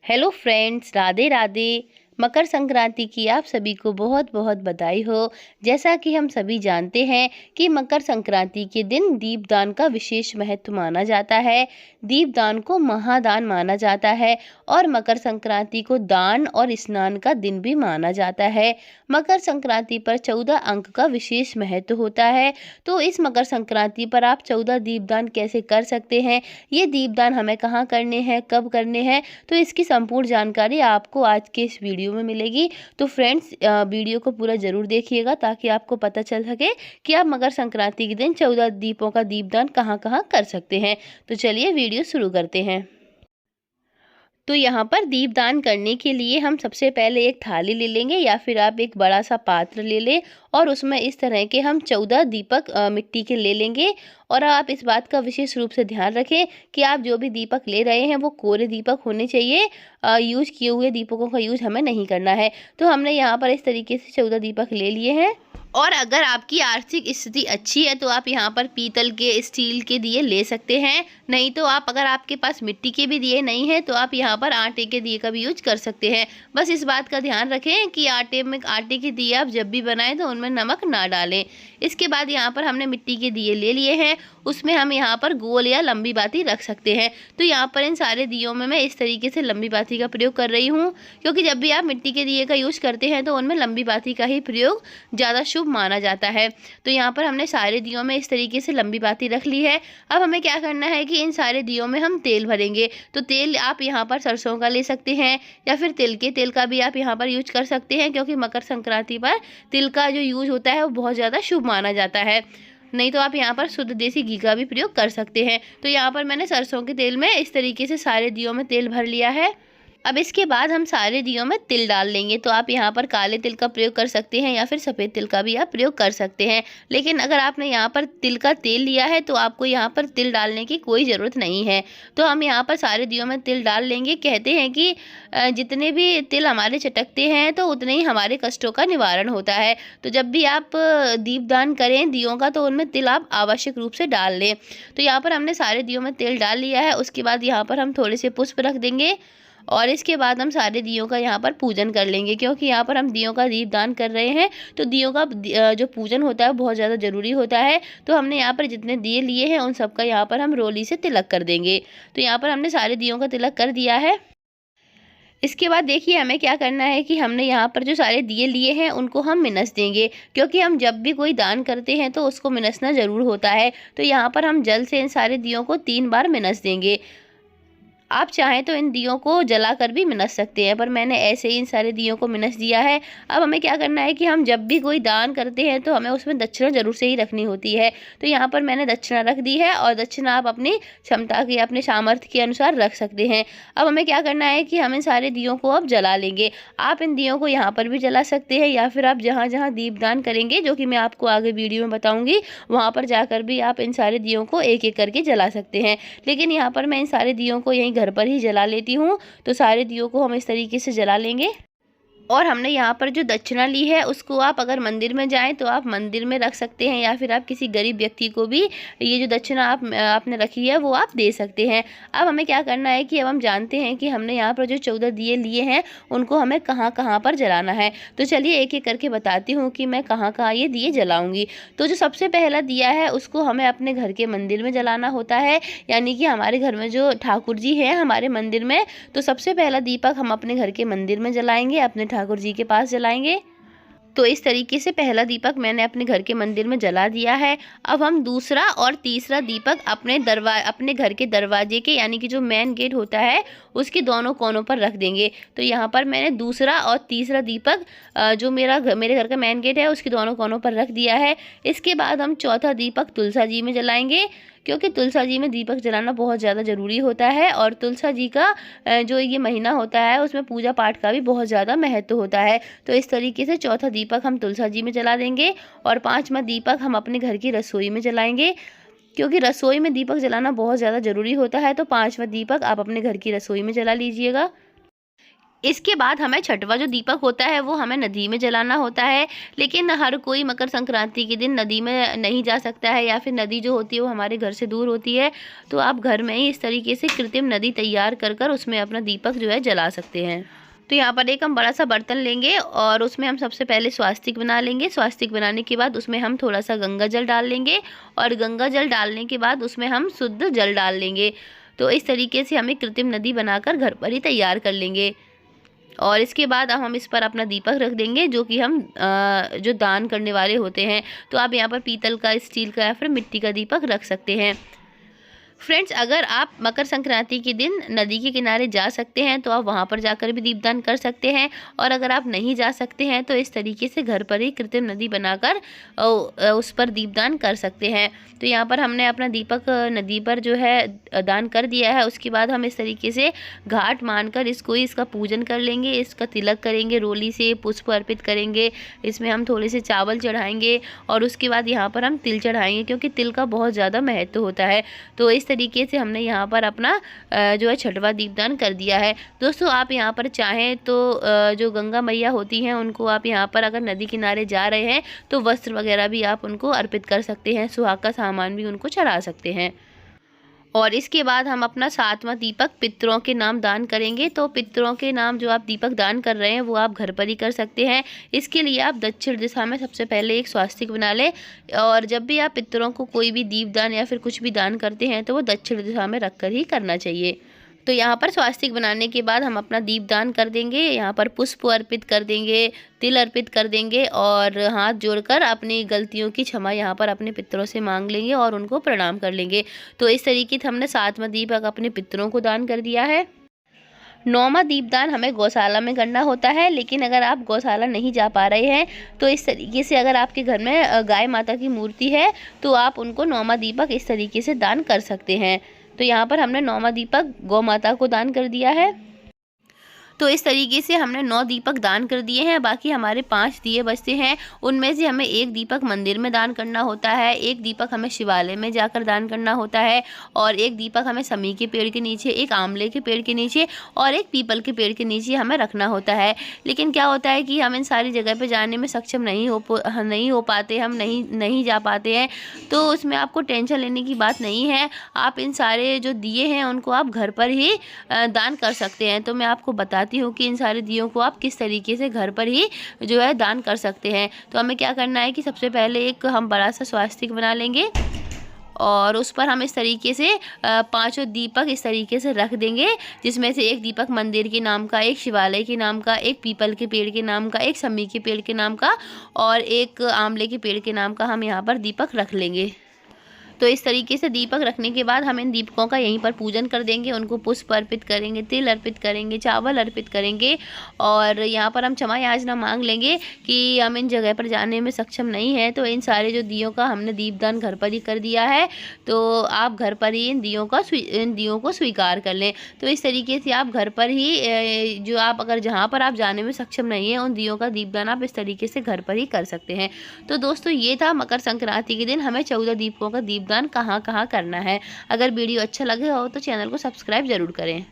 Hello friends, Radhe Radhe. Makar Sankranti की आप सभी को बहुत बहुत बधाई हो। जैसा कि हम सभी जानते हैं कि मकर संक्रांति के दिन दीपदान का विशेष महत्व माना जाता है। दीपदान को महादान माना जाता है और मकर संक्रांति को दान और स्नान का दिन भी माना जाता है। मकर संक्रांति पर 14 अंक का विशेष महत्व होता है। तो इस मकर संक्रांति पर आप 14 दीपदान कैसे कर सकते हैं, ये दीपदान हमें कहाँ करने हैं, कब करने हैं, तो इसकी संपूर्ण जानकारी आपको आज के इस वीडियो में मिलेगी। तो फ्रेंड्स, वीडियो को पूरा ज़रूर देखिएगा ताकि आपको पता चल सके कि आप मकर संक्रांति के दिन 14 दीपों का दीपदान कहाँ कहाँ कर सकते हैं। तो चलिए वीडियो शुरू करते हैं। तो यहाँ पर दीपदान करने के लिए हम सबसे पहले एक थाली ले लेंगे या फिर आप एक बड़ा सा पात्र ले लें और उसमें इस तरह के हम 14 दीपक मिट्टी के ले लेंगे। और आप इस बात का विशेष रूप से ध्यान रखें कि आप जो भी दीपक ले रहे हैं वो कोरे दीपक होने चाहिए। यूज किए हुए दीपकों का यूज हमें नहीं करना है। तो हमने यहाँ पर इस तरीके से 14 दीपक ले लिए हैं। और अगर आपकी आर्थिक स्थिति अच्छी है तो आप यहाँ पर पीतल के, स्टील के दिए ले सकते हैं। नहीं तो आप, अगर आपके पास मिट्टी के भी दिए नहीं हैं तो आप यहाँ पर आटे के दिए का भी यूज कर सकते हैं। बस इस बात का ध्यान रखें कि आटे के दिए आप जब भी बनाएं तो उनमें नमक ना डालें। इसके बाद यहाँ पर हमने मिट्टी के दिए ले लिए हैं, उसमें हम यहाँ पर गोल या लंबी बाती रख सकते हैं। तो यहाँ पर इन सारे दियों में मैं इस तरीके से लंबी बाती का प्रयोग कर रही हूँ, क्योंकि जब भी आप मिट्टी के दिए का यूज करते हैं तो उनमें लंबी बाती का ही प्रयोग ज़्यादा शुभ माना जाता है। तो यहाँ पर हमने सारे दियों में इस तरीके से लंबी बाती रख ली है। अब हमें क्या करना है कि इन सारे दियों में हम तेल भरेंगे। तो तेल आप यहाँ पर सरसों का ले सकते हैं या फिर तेल का भी आप यहाँ पर यूज कर सकते हैं, क्योंकि मकर संक्रांति पर तिल का जो यूज होता है वो बहुत ज़्यादा शुभ माना जाता है। नहीं तो आप यहाँ पर शुद्ध देसी घी का भी प्रयोग कर सकते हैं। तो यहाँ पर मैंने सरसों के तेल में इस तरीके से सारे दियों में तेल भर लिया है। अब इसके बाद हम सारे दियों में तिल डाल लेंगे। तो आप यहाँ पर काले तिल का प्रयोग कर सकते हैं या फिर सफ़ेद तिल का भी आप प्रयोग कर सकते हैं। लेकिन अगर आपने यहाँ पर तिल का तेल लिया है तो आपको यहाँ पर तिल डालने की कोई ज़रूरत नहीं है। तो हम यहाँ पर सारे दियों में तिल डाल लेंगे। कहते हैं कि जितने भी तिल हमारे चटकते हैं तो उतने ही हमारे कष्टों का निवारण होता है। तो जब भी आप दीपदान करें दियों का तो उनमें तिल आप आवश्यक रूप से डाल लें। तो यहाँ पर हमने सारे दियों में तिल डाल लिया है। उसके बाद यहाँ पर हम थोड़े से पुष्प रख देंगे और इसके बाद हम सारे दियों का यहाँ पर पूजन कर लेंगे, क्योंकि यहाँ पर हम दियों का दीपदान कर रहे हैं। तो दियों का जो पूजन होता है बहुत ज़्यादा ज़रूरी होता है। तो हमने यहाँ पर जितने दिए लिए हैं उन सब का यहाँ पर हम रोली से तिलक कर देंगे। तो यहाँ पर हमने सारे दियों का तिलक कर दिया है। इसके बाद देखिए हमें क्या करना है कि हमने यहाँ पर जो सारे दिए लिए हैं उनको हम मिनस देंगे, क्योंकि हम जब भी कोई दान करते हैं तो उसको मिनसना ज़रूर होता है। तो यहाँ पर हम जल से इन सारे दियों को 3 बार मिनस देंगे। आप चाहें तो इन दियों को जलाकर भी मिनस सकते हैं, पर मैंने ऐसे ही इन सारे दियों को मिनस दिया है। अब हमें क्या करना है कि हम जब भी कोई दान करते हैं तो हमें उसमें दक्षिणा जरूर से ही रखनी होती है। तो यहाँ पर मैंने दक्षिणा रख दी है और दक्षिणा आप अपनी क्षमता के, अपने सामर्थ्य के अनुसार रख सकते हैं। अब हमें क्या करना है कि हम इन सारे दियों को अब जला लेंगे। आप इन दियों को यहाँ पर भी जला सकते हैं या फिर आप जहाँ जहाँ दीपदान करेंगे, जो कि मैं आपको आगे वीडियो में बताऊँगी, वहाँ पर जाकर भी आप इन सारे दियों को एक एक करके जला सकते हैं। लेकिन यहाँ पर मैं इन सारे दियों को यहीं घर पर ही जला लेती हूँ। तो सारे दियों को हम इस तरीके से जला लेंगे। और हमने यहाँ पर जो दक्षिणा ली है उसको आप अगर मंदिर में जाएं तो आप मंदिर में रख सकते हैं या फिर आप किसी गरीब व्यक्ति को भी ये जो दक्षिणा आपने रखी है वो आप दे सकते हैं। अब हमें क्या करना है कि अब हम जानते हैं कि हमने यहाँ पर जो 14 दिए लिए हैं उनको हमें कहाँ कहाँ पर जलाना है। तो चलिए एक एक करके बताती हूँ कि मैं कहाँ कहाँ ये दिए जलाऊँगी। तो जो सबसे पहला दिया है उसको हमें अपने घर के मंदिर में जलाना होता है, यानी कि हमारे घर में जो ठाकुर जी हैं हमारे मंदिर में, तो सबसे पहला दीपक हम अपने घर के मंदिर में जलाएंगे, अपने ठाकुर जी के पास जलाएंगे। तो इस तरीके से पहला दीपक मैंने अपने घर के मंदिर में जला दिया है। अब हम दूसरा और तीसरा दीपक अपने घर के दरवाजे के, यानी कि जो मेन गेट होता है उसके दोनों कोनों पर रख देंगे। तो यहाँ पर मैंने दूसरा और तीसरा दीपक जो मेरे घर का मेन गेट है उसके दोनों कोनों पर रख दिया है। इसके बाद हम चौथा दीपक तुलसा जी में जलाएंगे, क्योंकि तुलसा जी में दीपक जलाना बहुत ज़्यादा ज़रूरी होता है। और तुलसा जी का जो ये महीना होता है उसमें पूजा पाठ का भी बहुत ज़्यादा महत्व होता है। तो इस तरीके से चौथा दीपक हम तुलसा जी में जला देंगे और 5वां दीपक हम अपने घर की रसोई में जलाएंगे, क्योंकि रसोई में दीपक जलाना बहुत ज़्यादा ज़रूरी होता है। तो 5वां दीपक आप अपने घर की रसोई में जला लीजिएगा। इसके बाद हमें छठवां जो दीपक होता है वो हमें नदी में जलाना होता है, लेकिन हर कोई मकर संक्रांति के दिन नदी में नहीं जा सकता है, या फिर नदी जो होती है वो हमारे घर से दूर होती है। तो आप घर में ही इस तरीके से कृत्रिम नदी तैयार कर कर उसमें अपना दीपक जो है जला सकते हैं। तो यहाँ पर एक हम बड़ा सा बर्तन लेंगे और उसमें हम सबसे पहले स्वास्तिक बना लेंगे। स्वास्तिक बनाने के बाद उसमें हम थोड़ा सा गंगा जल डाल लेंगे, और गंगा जल डालने के बाद उसमें हम शुद्ध जल डाल लेंगे। तो इस तरीके से हम एक कृत्रिम नदी बनाकर घर पर ही तैयार कर लेंगे। और इसके बाद अब हम इस पर अपना दीपक रख देंगे, जो कि हम जो दान करने वाले होते हैं। तो आप यहाँ पर पीतल का, स्टील का या फिर मिट्टी का दीपक रख सकते हैं। फ्रेंड्स, अगर आप मकर संक्रांति के दिन नदी के किनारे जा सकते हैं तो आप वहाँ पर जाकर भी दीपदान कर सकते हैं, और अगर आप नहीं जा सकते हैं तो इस तरीके से घर पर ही कृत्रिम नदी बनाकर उस पर दीपदान कर सकते हैं। तो यहाँ पर हमने अपना दीपक नदी पर जो है दान कर दिया है। उसके बाद हम इस तरीके से घाट मानकर इसका पूजन कर लेंगे, इसका तिलक करेंगे, रोली से पुष्प अर्पित करेंगे, इसमें हम थोड़े से चावल चढ़ाएंगे, और उसके बाद यहाँ पर हम तिल चढ़ाएंगे, क्योंकि तिल का बहुत ज़्यादा महत्व होता है। तो इस तरीके से हमने यहाँ पर अपना जो है छठवां दीपदान कर दिया है। दोस्तों, आप यहाँ पर चाहें तो जो गंगा मैया होती हैं उनको आप यहाँ पर अगर नदी किनारे जा रहे हैं तो वस्त्र वगैरह भी आप उनको अर्पित कर सकते हैं, सुहाग का सामान भी उनको चढ़ा सकते हैं। और इसके बाद हम अपना 7वां दीपक पितरों के नाम दान करेंगे। तो पितरों के नाम जो आप दीपक दान कर रहे हैं वो आप घर पर ही कर सकते हैं। इसके लिए आप दक्षिण दिशा में सबसे पहले एक स्वास्तिक बना लें, और जब भी आप पितरों को कोई भी दीपदान या फिर कुछ भी दान करते हैं तो वो दक्षिण दिशा में रख कर ही करना चाहिए। तो यहाँ पर स्वास्तिक बनाने के बाद हम अपना दीपदान कर देंगे, यहाँ पर पुष्प अर्पित कर देंगे, तिल अर्पित कर देंगे, और हाथ जोड़कर अपनी गलतियों की क्षमा यहाँ पर अपने पितरों से मांग लेंगे और उनको प्रणाम कर लेंगे। तो इस तरीके से हमने 7वां दीपक अपने पितरों को दान कर दिया है। 9वां दीपदान हमें गौशाला में करना होता है, लेकिन अगर आप गौशाला नहीं जा पा रहे हैं तो इस तरीके से अगर आपके घर में गाय माता की मूर्ति है तो आप उनको 9वां दीपक इस तरीके से दान कर सकते हैं। तो यहाँ पर हमने 9वां दीपक गौ माता को दान कर दिया है। तो इस तरीके से हमने 9 दीपक दान कर दिए हैं। बाकी हमारे 5 दिए बचते हैं, उनमें से हमें एक दीपक मंदिर में दान करना होता है, एक दीपक हमें शिवालय में जाकर दान करना होता है, और एक दीपक हमें समी के पेड़ के नीचे, एक आंवले के पेड़ के नीचे और एक पीपल के पेड़ के नीचे हमें रखना होता है। लेकिन क्या होता है कि हम इन सारी जगह पर जाने में सक्षम नहीं हो पाते, हम नहीं जा पाते हैं। तो उसमें आपको टेंशन लेने की बात नहीं है। आप इन सारे जो दिए हैं उनको आप घर पर ही दान कर सकते हैं। तो मैं आपको बताती हूँ कि इन सारे दियों को आप किस तरीके से घर पर ही जो है दान कर सकते हैं। तो हमें क्या करना है कि सबसे पहले एक हम बड़ा सा स्वास्तिक बना लेंगे, और उस पर हम इस तरीके से 5 दीपक इस तरीके से रख देंगे, जिसमें से एक दीपक मंदिर के नाम का, एक शिवालय के नाम का, एक पीपल के पेड़ के नाम का, एक समी के पेड़ के नाम का और एक आंवले के पेड़ के नाम का हम यहाँ पर दीपक रख लेंगे। तो इस तरीके से दीपक रखने के बाद हम इन दीपकों का यहीं पर पूजन कर देंगे, उनको पुष्प अर्पित करेंगे, तिल अर्पित करेंगे, चावल अर्पित करेंगे, और यहाँ पर हम क्षमा याचना मांग लेंगे कि हम इन जगह पर जाने में सक्षम नहीं है। तो इन सारे जो दियों का हमने दीपदान घर पर ही कर दिया है, तो आप घर पर ही इन दियों को स्वीकार कर लें। तो इस तरीके से आप घर पर ही जो आप अगर जहाँ पर आप जाने में सक्षम नहीं है, उन दियों का दीपदान आप इस तरीके से घर पर ही कर सकते हैं। तो दोस्तों, ये था मकर संक्रांति के दिन हमें 14 दीपकों का दीपदान कहाँ कहाँ करना है। अगर वीडियो अच्छा लगे हो तो चैनल को सब्सक्राइब जरूर करें।